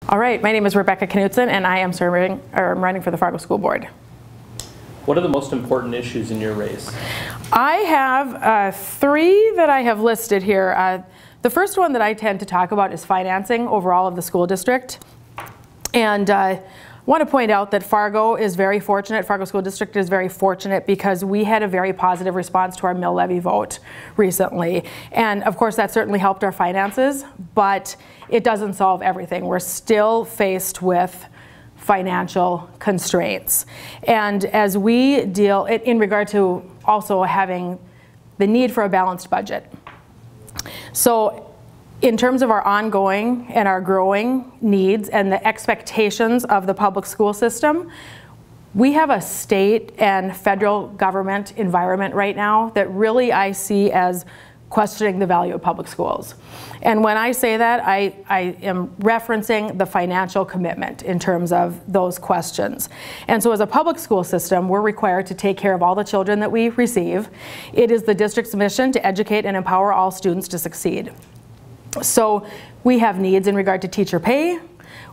All right, my name is Rebecca Knutson, and I am running for the Fargo School Board. What are the most important issues in your race? I have three that I have listed here. The first one that I tend to talk about is financing overall of the school district. And I want to point out that Fargo is very fortunate, Fargo School District is very fortunate because we had a very positive response to our mill levy vote recently. And of course that certainly helped our finances, but it doesn't solve everything. We're still faced with financial constraints. And as we deal, in regard to also having the need for a balanced budget. So in terms of our ongoing and our growing needs and the expectations of the public school system, we have a state and federal government environment right now that really I see as questioning the value of public schools. And when I say that, I am referencing the financial commitment in terms of those questions. And so as a public school system, we're required to take care of all the children that we receive. It is the district's mission to educate and empower all students to succeed. So we have needs in regard to teacher pay.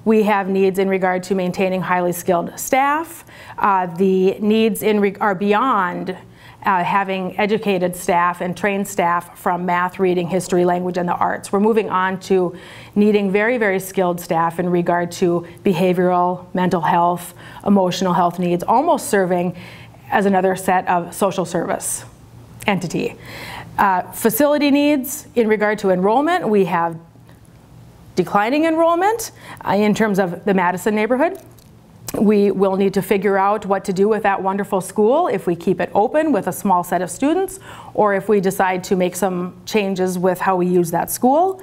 We have needs in regard to maintaining highly skilled staff. The needs are beyond having educated staff and trained staff from math, reading, history, language, and the arts. We're moving on to needing very, very skilled staff in regard to behavioral, mental health, emotional health needs, almost serving as another set of social service entity. Facility needs in regard to enrollment, we have declining enrollment in terms of the Madison neighborhood. We will need to figure out what to do with that wonderful school, if we keep it open with a small set of students, or if we decide to make some changes with how we use that school.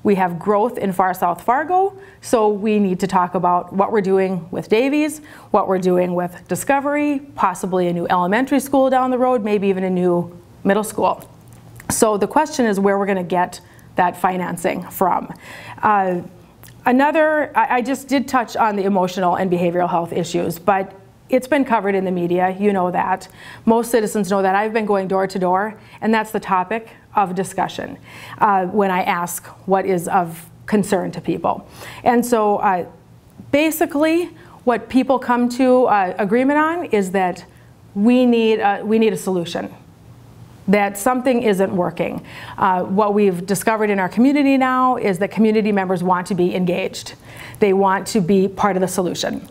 We have growth in far South Fargo, so we need to talk about what we're doing with Davies, what we're doing with Discovery, possibly a new elementary school down the road, maybe even a new middle school. So the question is where we're going to get that financing from. I just did touch on the emotional and behavioral health issues, but it's been covered in the media, you know that. Most citizens know that. I've been going door to door, and that's the topic of discussion when I ask what is of concern to people. And so basically what people come to agreement on is that we need a solution, that something isn't working. What we've discovered in our community now is that community members want to be engaged. They want to be part of the solution.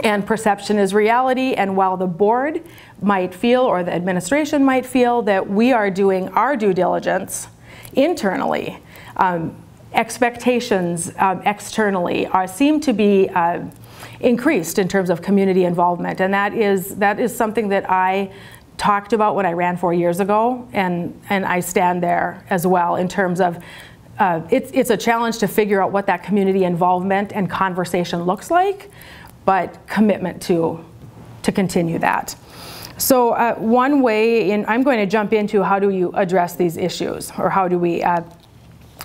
And perception is reality, and while the board might feel, or the administration might feel, that we are doing our due diligence internally, expectations externally seem to be increased in terms of community involvement. And that is something that I talked about when I ran 4 years ago, and I stand there as well in terms of it's a challenge to figure out what that community involvement and conversation looks like, but commitment to continue that. So one way, I'm going to jump into how do you address these issues, or how do we,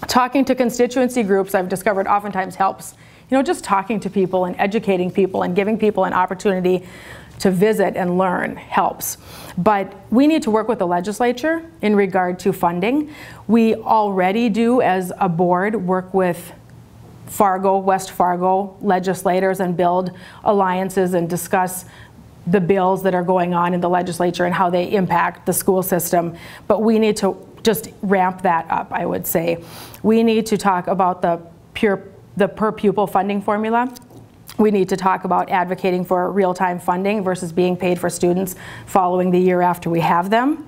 talking to constituency groups I've discovered oftentimes helps. You know, just talking to people and educating people and giving people an opportunity to visit and learn helps. But we need to work with the legislature in regard to funding. We already do, as a board, work with Fargo, West Fargo legislators and build alliances and discuss the bills that are going on in the legislature and how they impact the school system. But we need to just ramp that up, I would say. We need to talk about the per pupil funding formula. We need to talk about advocating for real-time funding versus being paid for students following the year after we have them.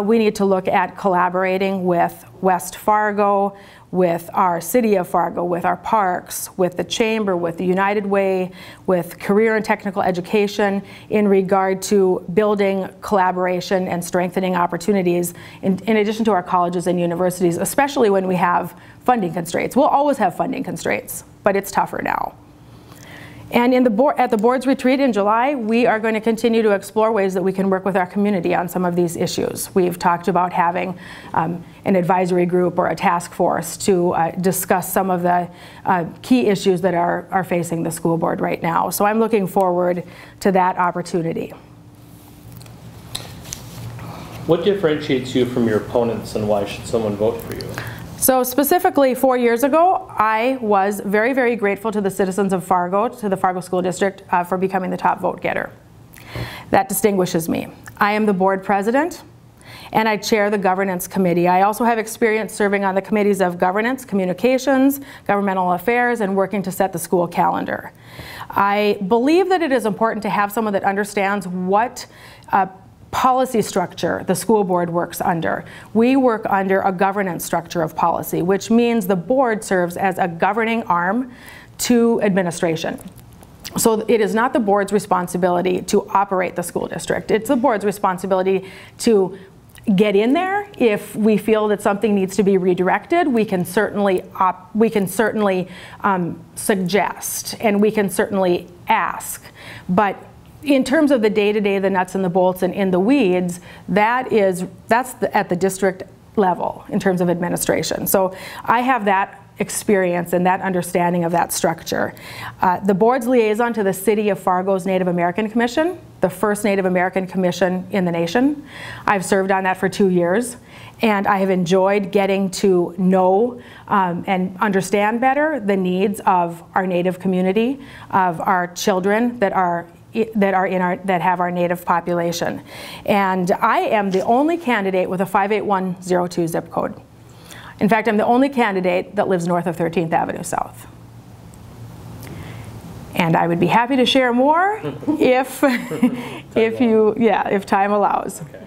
We need to look at collaborating with West Fargo, with our City of Fargo, with our parks, with the Chamber, with the United Way, with career and technical education in regard to building collaboration and strengthening opportunities in addition to our colleges and universities, especially when we have funding constraints. We'll always have funding constraints, but it's tougher now. And at the board's retreat in July, we are going to continue to explore ways that we can work with our community on some of these issues. We've talked about having an advisory group or a task force to discuss some of the key issues that are facing the school board right now. So I'm looking forward to that opportunity. What differentiates you from your opponents, and why should someone vote for you? So specifically 4 years ago, I was very, very grateful to the citizens of Fargo, to the Fargo School District, for becoming the top vote getter. That distinguishes me. I am the board president, and I chair the governance committee. I also have experience serving on the committees of governance, communications, governmental affairs, and working to set the school calendar. I believe that it is important to have someone that understands what policy structure the school board works under. We work under a governance structure of policy, which means the board serves as a governing arm to administration. So it is not the board's responsibility to operate the school district. It's the board's responsibility to get in there. If we feel that something needs to be redirected, we can certainly suggest, and we can certainly ask. But in terms of the day-to-day, the nuts and the bolts and in the weeds, that's at the district level in terms of administration. So I have that experience and that understanding of that structure. The board's liaison to the City of Fargo's Native American Commission, the first Native American commission in the nation. I've served on that for 2 years, and I have enjoyed getting to know and understand better the needs of our Native community, of our children that have our Native population. And I am the only candidate with a 58102 zip code. In fact, I'm the only candidate that lives north of 13th Avenue South. And I would be happy to share more if time allows. Okay.